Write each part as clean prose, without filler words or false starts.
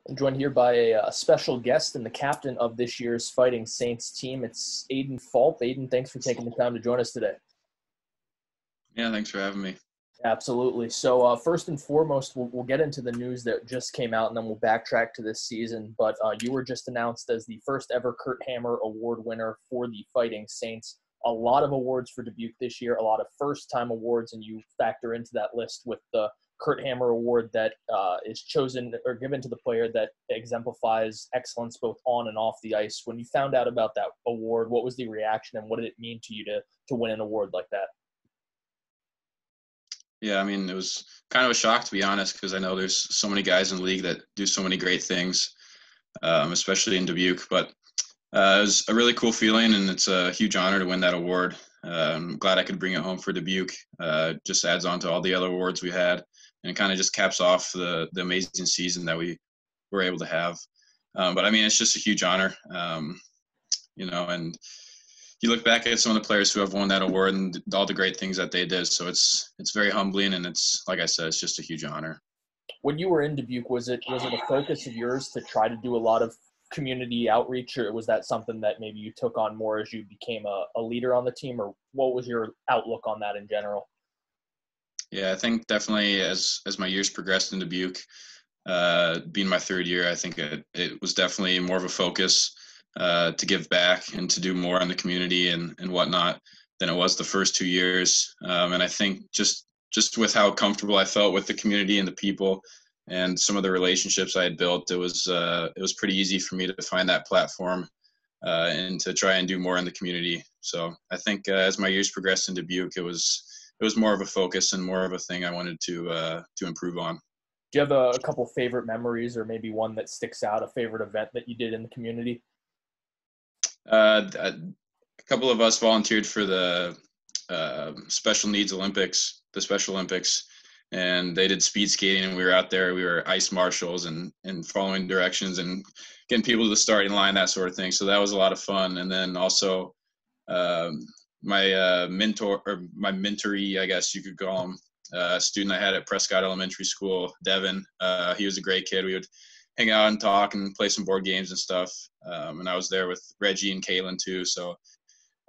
I'm joined here by a special guest and the captain of this year's Fighting Saints team. It's Aidan Fulp. Aidan, thanks for taking the time to join us today. Yeah, thanks for having me. Absolutely. So first and foremost, we'll get into the news that just came out, and then we'll backtrack to this season. But you were just announced as the first ever Curt Hammer Award winner for the Fighting Saints. A lot of awards for Dubuque this year, a lot of first-time awards, and you factor into that list with the Curt Hammer Award that is chosen or given to the player that exemplifies excellence both on and off the ice. When you found out about that award, what was the reaction, and what did it mean to you to win an award like that? Yeah, I mean, it was kind of a shock, to be honest, because I know there's so many guys in the league that do so many great things, especially in Dubuque. But it was a really cool feeling, and it's a huge honor to win that award. I'm glad I could bring it home for Dubuque. Just adds on to all the other awards we had, and it kind of just caps off the amazing season that we were able to have. But, I mean, it's just a huge honor, and you look back at some of the players who have won that award and all the great things that they did. So it's very humbling, and it's, like I said, it's just a huge honor. When you were in Dubuque, was it a focus of yours to try to do a lot of community outreach, or was that something that maybe you took on more as you became a leader on the team, or what was your outlook on that in general? Yeah, I think definitely as my years progressed in Dubuque, being my third year, I think it was definitely more of a focus to give back and to do more in the community and whatnot than it was the first 2 years. And I think just with how comfortable I felt with the community and the people and some of the relationships I had built, it was pretty easy for me to find that platform and to try and do more in the community. So I think as my years progressed in Dubuque, it was more of a focus and more of a thing I wanted to improve on. Do you have a couple favorite memories, or maybe one that sticks out, a favorite event that you did in the community? A couple of us volunteered for the Special Needs Olympics, the Special Olympics, and they did speed skating, and we were out there. We were ice marshals and following directions and getting people to the starting line, that sort of thing. So that was a lot of fun. And then also my mentor, or my mentoree, I guess you could call him, a student I had at Prescott Elementary School, Devin. He was a great kid. We would hang out and talk and play some board games and stuff. And I was there with Reggie and Kaylin too. So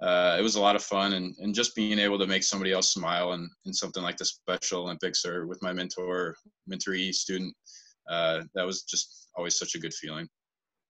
it was a lot of fun, and just being able to make somebody else smile in something like the Special Olympics or with my mentoree student, that was just always such a good feeling.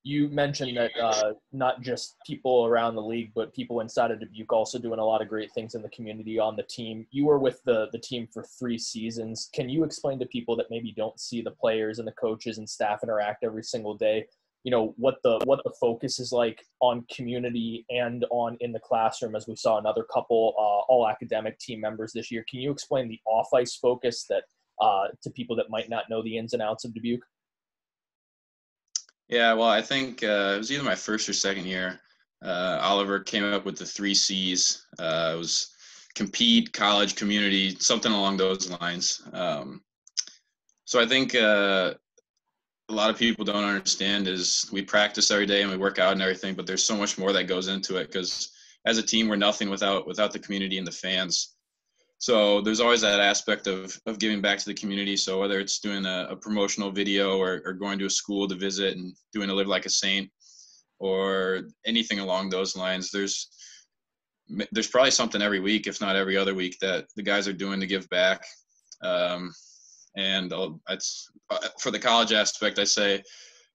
You mentioned that not just people around the league, but people inside of Dubuque also doing a lot of great things in the community on the team. You were with the team for 3 seasons. Can you explain to people that maybe don't see the players and the coaches and staff interact every single day, what the focus is like on community and on in the classroom, as we saw another couple all academic team members this year? Can you explain the off-ice focus that to people that might not know the ins and outs of Dubuque? Yeah, well, I think it was either my first or second year. Oliver came up with the 3 C's. It was compete, college, community, something along those lines. So I think a lot of people don't understand is we practice every day and we work out and everything, but there's so much more that goes into it, because as a team, we're nothing without the community and the fans. So there's always that aspect of giving back to the community. So whether it's doing a promotional video or going to a school to visit and doing a Live Like a Saint or anything along those lines, there's probably something every week, if not every other week, that the guys are doing to give back. And it's, for the college aspect, I say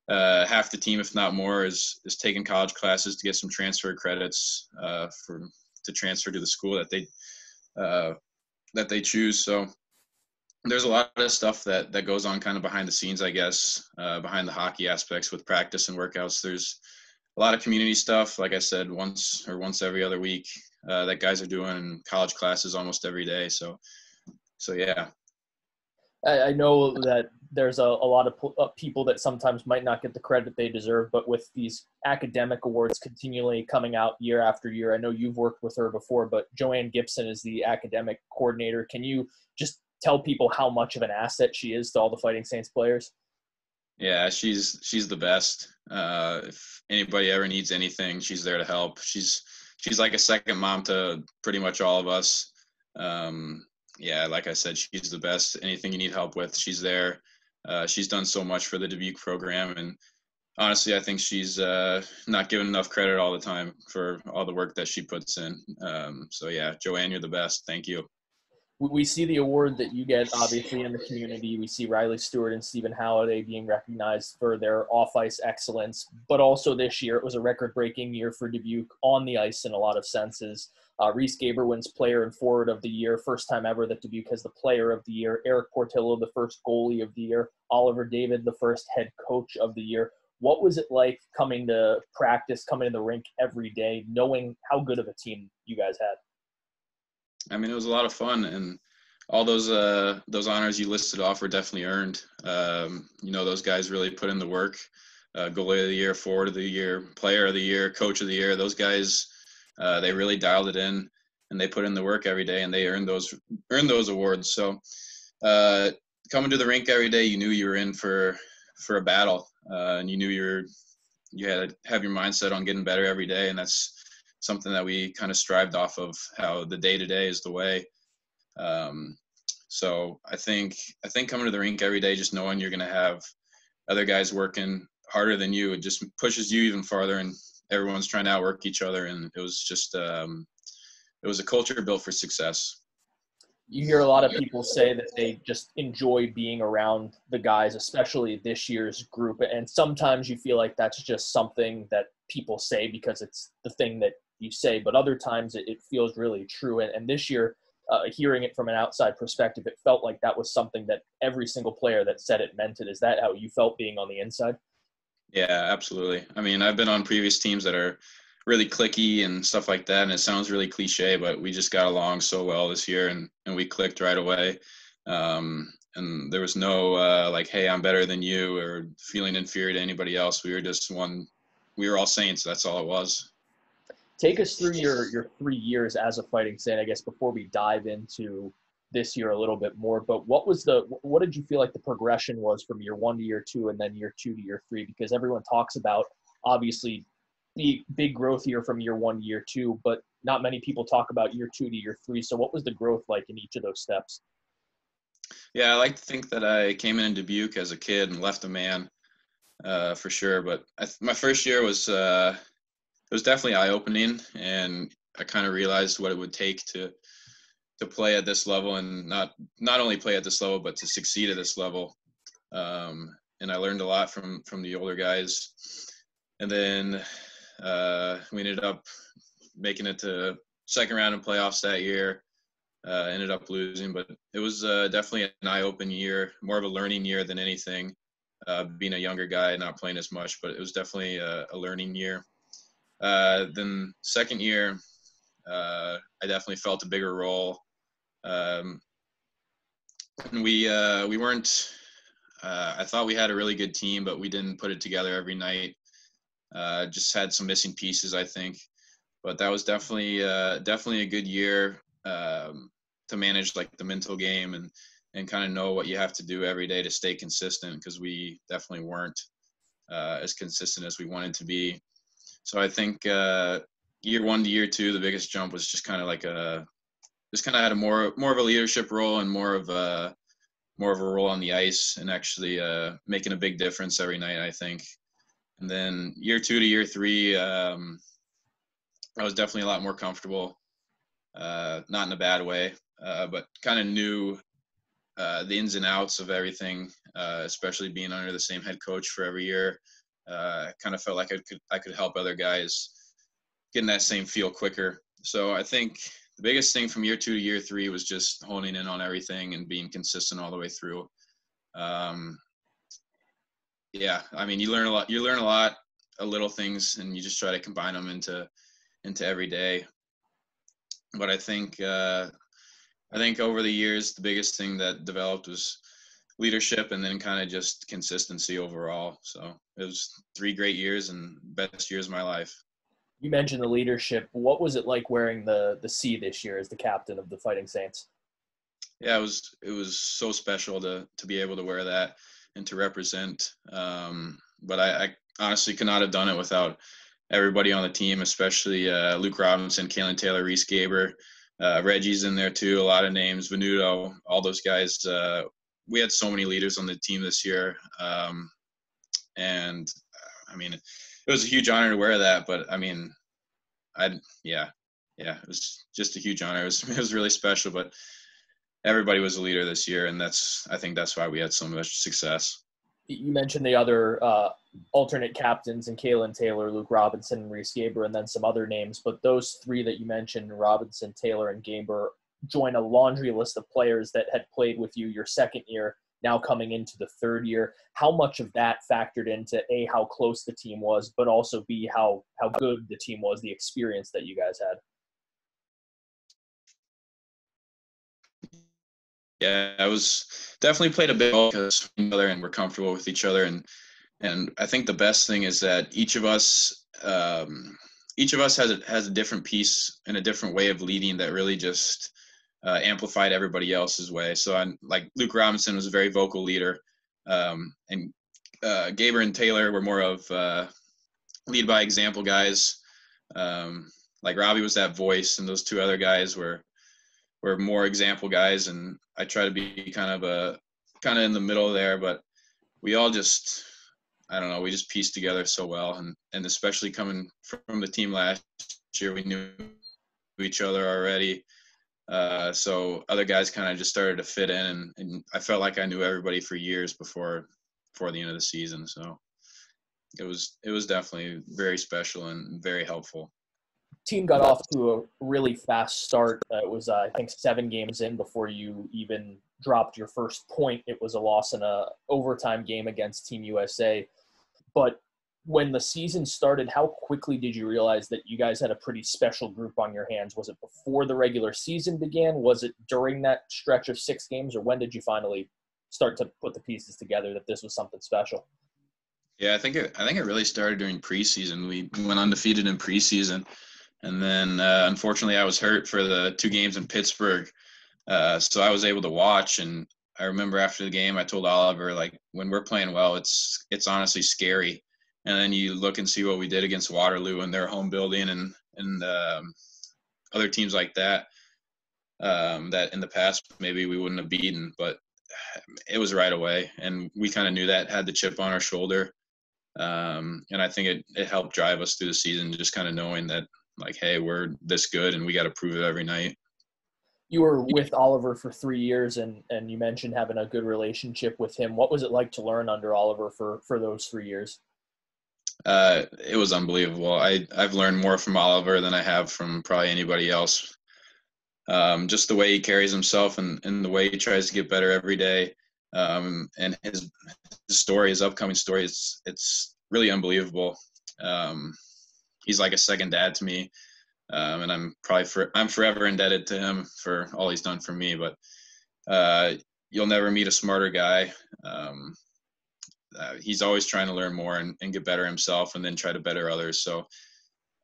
half the team, if not more, is taking college classes to get some transfer credits to transfer to the school that they choose. So there's a lot of stuff that goes on kind of behind the scenes, I guess, behind the hockey aspects with practice and workouts. There's a lot of community stuff, like I said, once every other week, that guys are doing in college classes almost every day. So yeah. I know that there's a lot of people that sometimes might not get the credit they deserve, but with these academic awards continually coming out year after year, I know you've worked with her before, but Joanne Gibson is the academic coordinator. Can you just tell people how much of an asset she is to all the Fighting Saints players? Yeah, she's the best. If anybody ever needs anything, she's there to help. She's like a second mom to pretty much all of us. Yeah, like I said, she's the best. Anything you need help with, she's there. She's done so much for the Dubuque program, and honestly, I think she's not given enough credit all the time for all the work that she puts in. So yeah, Joanne, you're the best. Thank you. We see the award that you get, obviously, in the community. We see Riley Stewart and Stephen Halliday being recognized for their off-ice excellence. But also this year, it was a record-breaking year for Dubuque on the ice in a lot of senses. Reese Gaber wins Player and Forward of the Year, first time ever that Dubuque has the Player of the Year. Eric Portillo, the first Goalie of the Year. Oliver David, the first Head Coach of the Year. What was it like coming to practice, coming to the rink every day, knowing how good of a team you guys had? I mean, it was a lot of fun, and all those honors you listed off were definitely earned. Those guys really put in the work. Goalie of the Year, Forward of the Year, Player of the Year, Coach of the Year. Those guys, they really dialed it in, and they put in the work every day, and they earned those awards. So coming to the rink every day, you knew you were in for a battle, and you knew you had to have your mindset on getting better every day, and that's something that we kind of strived off of, how the day-to-day is the way. So I think coming to the rink every day, just knowing you're going to have other guys working harder than you, it just pushes you even farther, and everyone's trying to outwork each other. And it was just, it was a culture built for success. You hear a lot of people say that they just enjoy being around the guys, especially this year's group. And sometimes you feel like that's just something that people say because it's the thing that you say, but other times it feels really true. And this year, hearing it from an outside perspective, it felt like that was something that every single player that said it meant it. Is that how you felt being on the inside? Yeah, absolutely. I mean, I've been on previous teams that are really cliquey and stuff like that, and it sounds really cliche, but we just got along so well this year, and we clicked right away. And there was no like, hey, I'm better than you, or feeling inferior to anybody else. We were just one. We were all saints. That's all it was. Take us through your 3 years as a Fighting Saint, I guess, before we dive into this year a little bit more. But what did you feel like the progression was from year 1 to year 2 and then year 2 to year 3? Because everyone talks about, obviously, the big growth year from year 1 to year 2, but not many people talk about year 2 to year 3. So what was the growth like in each of those steps? Yeah, I like to think that I came in Dubuque as a kid and left a man, for sure. But my first year was it was definitely eye-opening, and I kind of realized what it would take to play at this level, and not only play at this level, but to succeed at this level. And I learned a lot from the older guys. And then we ended up making it to second round in playoffs that year. Ended up losing, but it was definitely an eye-opening year, more of a learning year than anything. Being a younger guy, not playing as much, but it was definitely a learning year. Then second year, I definitely felt a bigger role. And we weren't. I thought we had a really good team, but we didn't put it together every night. Just had some missing pieces, I think. But that was definitely a good year to manage like the mental game and kind of know what you have to do every day to stay consistent, because we definitely weren't as consistent as we wanted to be. So I think year 1 to year 2, the biggest jump was just kind of like just kind of had a more of a leadership role and more of a role on the ice, and actually making a big difference every night, I think. And then year 2 to year 3, I was definitely a lot more comfortable, not in a bad way, but kind of knew the ins and outs of everything, especially being under the same head coach for every year. I kind of felt like I could help other guys getting that same feel quicker. So I think the biggest thing from year 2 to year 3 was just honing in on everything and being consistent all the way through. Yeah, I mean, you learn a lot. You learn a lot of little things, and you just try to combine them into every day. But I think over the years, the biggest thing that developed was leadership, and then kind of just consistency overall. So it was 3 great years and best years of my life. You mentioned the leadership. What was it like wearing the C this year as the captain of the Fighting Saints? Yeah, it was so special to be able to wear that and to represent. But I honestly could not have done it without everybody on the team, especially Luke Robinson, Kalen Taylor, Reese Gaber, Reggie's in there too. A lot of names, Venuto, all those guys we had so many leaders on the team this year. And I mean, it was a huge honor to wear that, but I mean, yeah, it was just a huge honor. It was really special, but everybody was a leader this year. And I think that's why we had so much success. You mentioned the other alternate captains and Kalen Taylor, Luke Robinson, and Reese Gaber, and then some other names. But those three that you mentioned, Robinson, Taylor, and Gaber, join a laundry list of players that had played with you your second year, now coming into the third year. How much of that factored into A, how close the team was, but also B, how good the team was, the experience that you guys had? Yeah, I was definitely played a big role because we're comfortable with each other, and I think the best thing is that each of us has a different piece and a different way of leading that really just amplified everybody else's way. So like Luke Robinson was a very vocal leader, and Gaber and Taylor were more of lead by example guys. Like Robbie was that voice, and those two other guys were more example guys, and I try to be kind of in the middle there, but we all just, I don't know, we just pieced together so well, and especially coming from the team last year, we knew each other already. So other guys kind of just started to fit in, and I felt like I knew everybody for years before the end of the season. So it was definitely very special and very helpful. Team got off to a really fast start. It was, I think, 7 games in before you even dropped your first point. It was a loss in a overtime game against Team USA. But when the season started, how quickly did you realize that you guys had a pretty special group on your hands? Was it before the regular season began? Was it during that stretch of 6 games? Or when did you finally start to put the pieces together that this was something special? Yeah, I think it really started during preseason. We went undefeated in preseason. And then, unfortunately, I was hurt for the 2 games in Pittsburgh. So I was able to watch. And I remember after the game, I told Oliver, like, when we're playing well, it's honestly scary. And then you look and see what we did against Waterloo in their home building and other teams like that, that in the past maybe we wouldn't have beaten. But it was right away. And we kind of knew that, had the chip on our shoulder. And I think it helped drive us through the season, just kind of knowing that, like, hey, we're this good and we got to prove it every night. You were with Oliver for 3 years, and you mentioned having a good relationship with him. What was it like to learn under Oliver for those 3 years? It was unbelievable. I've learned more from Oliver than I have from probably anybody else. Just the way he carries himself and the way he tries to get better every day. And his story, his upcoming story, it's really unbelievable. He's like a second dad to me, and I'm forever indebted to him for all he's done for me. But you'll never meet a smarter guy. He's always trying to learn more and get better himself, and then try to better others. So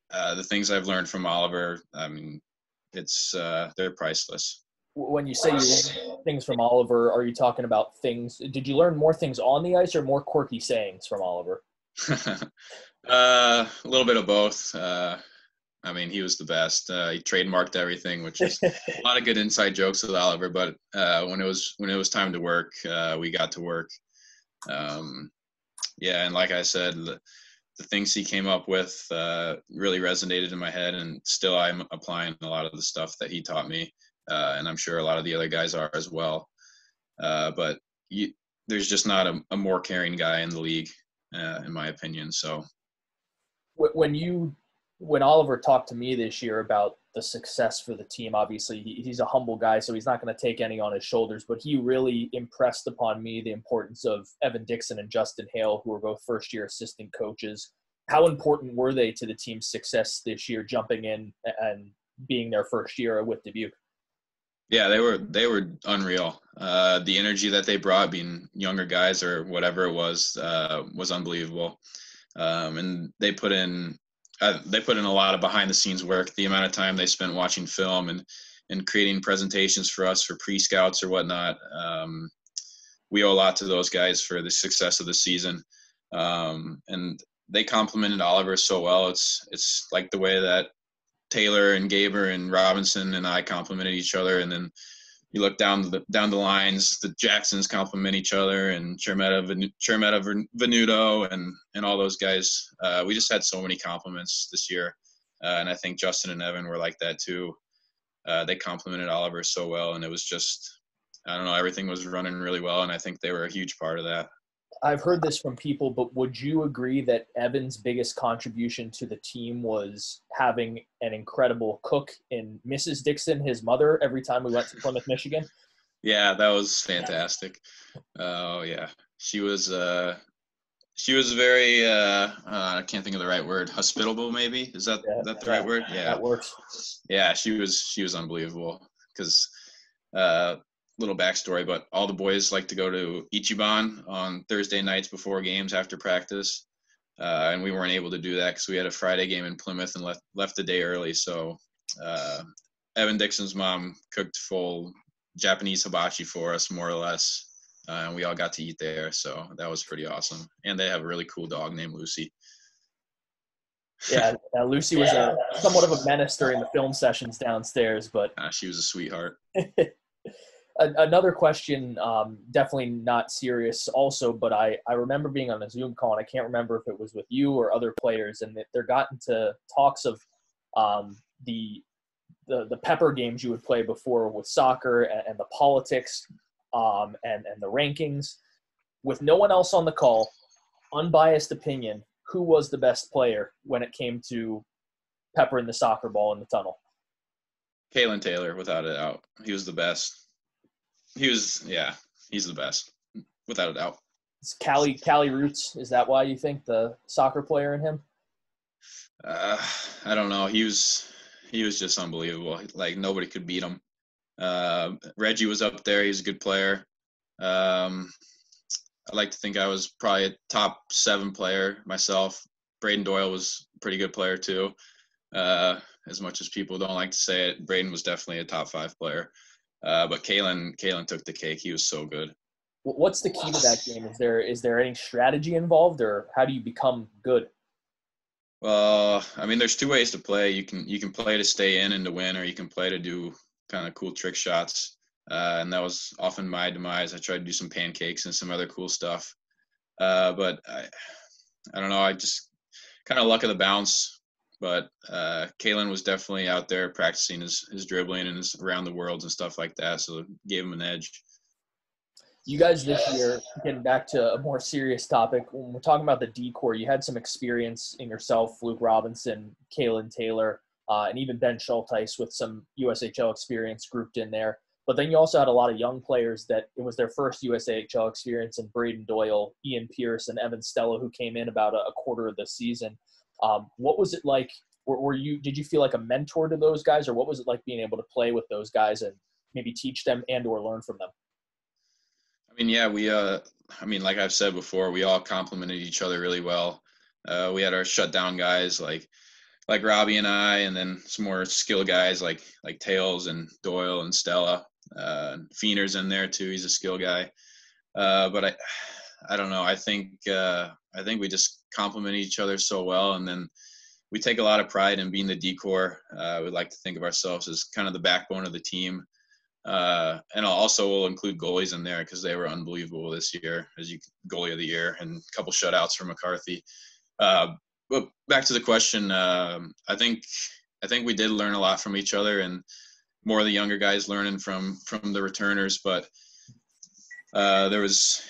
the things I've learned from Oliver, I mean, they're priceless. When you say you learned things from Oliver, are you talking about things? Did you learn more things on the ice or more quirky sayings from Oliver? A little bit of both. I mean, he was the best. He trademarked everything, which is a lot of good inside jokes with Oliver. But when it was time to work, we got to work. Yeah, and like I said, the things he came up with really resonated in my head, and still I'm applying a lot of the stuff that he taught me, and I'm sure a lot of the other guys are as well. But there's just not a more caring guy in the league, in my opinion. So when Oliver talked to me this year about the success for the team, obviously he's a humble guy, so he's not going to take any on his shoulders, but he really impressed upon me the importance of Evan Dixon and Justin Hale, who are both first-year assistant coaches. How important were they to the team's success this year, jumping in and being their first year with Dubuque? Yeah, they were unreal. The energy that they brought, being younger guys or whatever it was unbelievable. And they put in a lot of behind the scenes work. The amount of time they spent watching film and creating presentations for us for pre-scouts or whatnot. We owe a lot to those guys for the success of the season. And they complimented Oliver so well. It's like the way that Taylor and Gaber and Robinson and I complimented each other. And then you look down the lines, the Jacksons compliment each other, and Chermetta, Venuto, and all those guys. We just had so many compliments this year, and I think Justin and Evan were like that too. They complimented Oliver so well, and it was just, I don't know, everything was running really well, and I think they were a huge part of that. I've heard this from people, but would you agree that Evan's biggest contribution to the team was having an incredible cook in Mrs. Dixon, his mother, every time we went to Plymouth, Michigan? Yeah, that was fantastic. Oh yeah, she was very I can't think of the right word. Hospitable, maybe, is that the right word? Yeah, that works. Yeah, she was unbelievable. Because little backstory, but all the boys like to go to Ichiban on Thursday nights before games after practice, and we weren't able to do that because we had a Friday game in Plymouth and left the day early. So Evan Dixon's mom cooked full Japanese hibachi for us, more or less, and we all got to eat there. So that was pretty awesome. And they have a really cool dog named Lucy. Yeah, Lucy was somewhat of a menace during the film sessions downstairs, but she was a sweetheart. Another question, definitely not serious also, but I remember being on a Zoom call, and I can't remember if it was with you or other players, and there got into talks of the pepper games you would play before with soccer and the politics and the rankings. With no one else on the call, unbiased opinion, who was the best player when it came to peppering the soccer ball in the tunnel? Kalen Taylor, without a doubt. He was the best. He's the best, without a doubt. It's Cali Roots. Is that why you think the soccer player in him? I don't know. He was just unbelievable. Like, nobody could beat him. Reggie was up there. He's a good player. I like to think I was probably a top 7 player myself. Braden Doyle was a pretty good player too. As much as people don't like to say it, Braden was definitely a top 5 player. But Kalen took the cake. He was so good. What's the key to that game? Is there any strategy involved, or how do you become good? Well, I mean, there's 2 ways to play. You can play to stay in and to win, or you can play to do kind of cool trick shots. And that was often my demise. I tried to do some pancakes and some other cool stuff. But I don't know. I just kind of luck of the bounce. But Kalen was definitely out there practicing his dribbling and his around the worlds and stuff like that. So it gave him an edge. You guys this year, getting back to a more serious topic, when we're talking about the D-Corps, you had some experience in yourself, Luke Robinson, Kalen Taylor, and even Ben Schulteis with some USHL experience grouped in there. But then you also had a lot of young players that it was their first USHL experience in Braden Doyle, Ian Pierce, and Evan Stella, who came in about a quarter of the season. What was it like? Did you feel like a mentor to those guys, or what was it like being able to play with those guys and maybe teach them and or learn from them? I mean, yeah, like I've said before, we all complimented each other really well. We had our shutdown guys like Robbie and I, and then some more skill guys like Tails and Doyle and Stella. Feener's in there too. He's a skill guy. But I don't know. I think we just compliment each other so well, and then we take a lot of pride in being the D-Corps. We like to think of ourselves as kind of the backbone of the team. And also we'll include goalies in there because they were unbelievable this year, goalie of the year, and a couple shutouts from McCarthy. But back to the question, I think we did learn a lot from each other, and more of the younger guys learning from the returners. But there was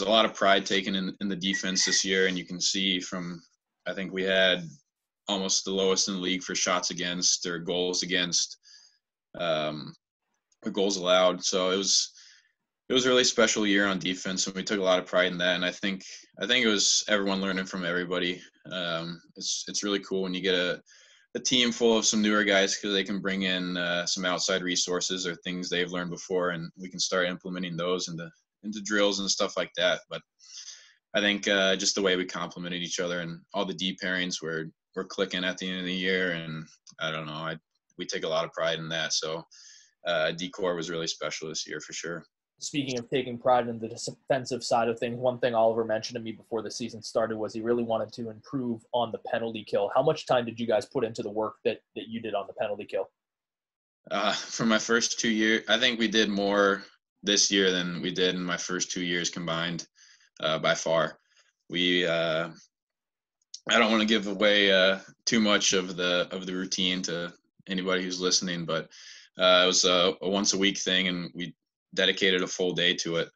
a lot of pride taken in the defense this year, and you can see I think we had almost the lowest in the league for shots against or goals against. Goals allowed. So it was a really special year on defense, and we took a lot of pride in that. And I think it was everyone learning from everybody. It's really cool when you get a team full of some newer guys, because they can bring in some outside resources or things they've learned before, and we can start implementing those into drills and stuff like that. But I think just the way we complemented each other and all the D pairings were clicking at the end of the year, and I don't know, we take a lot of pride in that. So D-Corps was really special this year for sure. Speaking of taking pride in the defensive side of things, one thing Oliver mentioned to me before the season started was he really wanted to improve on the penalty kill. How much time did you guys put into the work that you did on the penalty kill? For my first 2 years, I think we did more this year than we did in my first 2 years combined, by far. We I don't want to give away too much of the routine to anybody who's listening, but it was a once a week thing, and we dedicated a full day to it,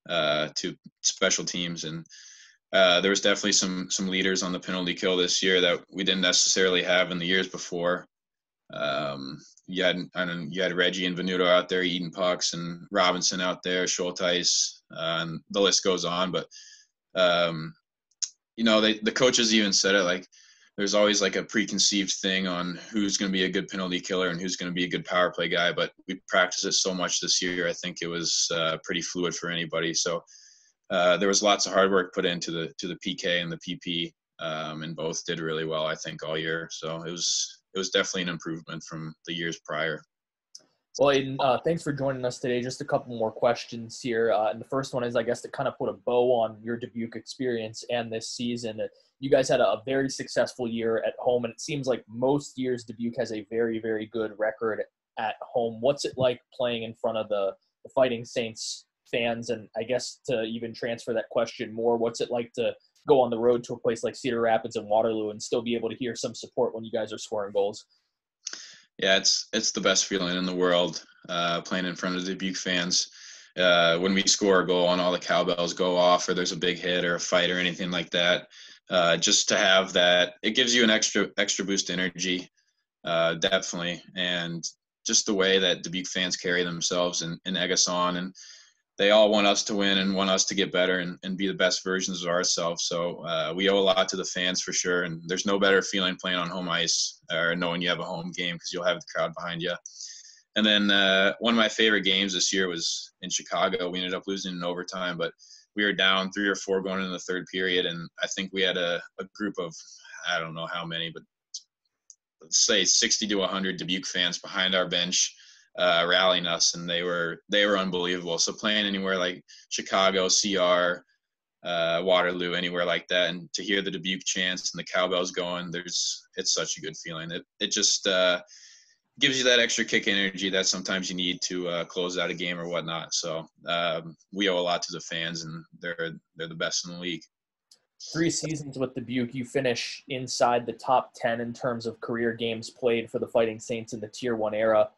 to special teams. And there was definitely some leaders on the penalty kill this year that we didn't necessarily have in the years before. You had Reggie and Venuto out there eating pucks, and Robinson out there, Schulteis, and the list goes on. But um, the coaches even said it, like there's always like a preconceived thing on who's going to be a good penalty killer and who's going to be a good power play guy. But we practiced it so much this year, I think it was pretty fluid for anybody. So there was lots of hard work put into the PK and the PP, and both did really well, I think, all year. So it was definitely an improvement from the years prior. Well, Aidan, thanks for joining us today. Just a couple more questions here. And the first one is, I guess, to kind of put a bow on your Dubuque experience and this season. You guys had a very successful year at home, and it seems like most years Dubuque has a very, very good record at home. What's it like playing in front of the Fighting Saints fans? And I guess to even transfer that question more, what's it like to go on the road to a place like Cedar Rapids and Waterloo and still be able to hear some support when you guys are scoring goals? Yeah, it's the best feeling in the world, playing in front of the Dubuque fans. When we score a goal and all the cowbells go off, or there's a big hit or a fight or anything like that, just to have that, it gives you an extra boost of energy, definitely. And just the way that Dubuque fans carry themselves and egg us on, and they all want us to win and want us to get better and be the best versions of ourselves. So we owe a lot to the fans for sure. And there's no better feeling playing on home ice or knowing you have a home game, because you'll have the crowd behind you. And then one of my favorite games this year was in Chicago. We ended up losing in overtime, but we were down 3 or 4 going into the third period. And I think we had a group of, I don't know how many, but let's say 60 to 100 Dubuque fans behind our bench, rallying us, and they were unbelievable. So playing anywhere like Chicago, CR, Waterloo, anywhere like that, and to hear the Dubuque chants and the cowbells going, it's such a good feeling. It just gives you that extra kick energy that sometimes you need to close out a game or whatnot. So we owe a lot to the fans, and they're the best in the league. 3 seasons with Dubuque, you finish inside the top 10 in terms of career games played for the Fighting Saints in the Tier 1 era.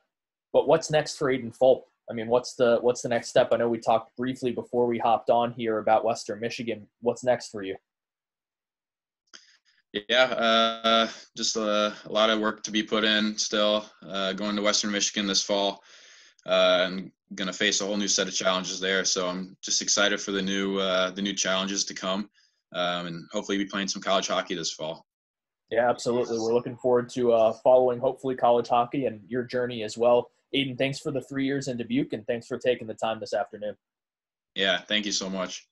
But what's next for Aidan Fulp? I mean, what's the next step? I know we talked briefly before we hopped on here about Western Michigan. What's next for you? Yeah, just a lot of work to be put in still. Going to Western Michigan this fall, and going to face a whole new set of challenges there. So I'm just excited for the new challenges to come, and hopefully be playing some college hockey this fall. Yeah, absolutely. We're looking forward to following, hopefully, college hockey and your journey as well. Aidan, thanks for the 3 years in Dubuque, and thanks for taking the time this afternoon. Yeah, thank you so much.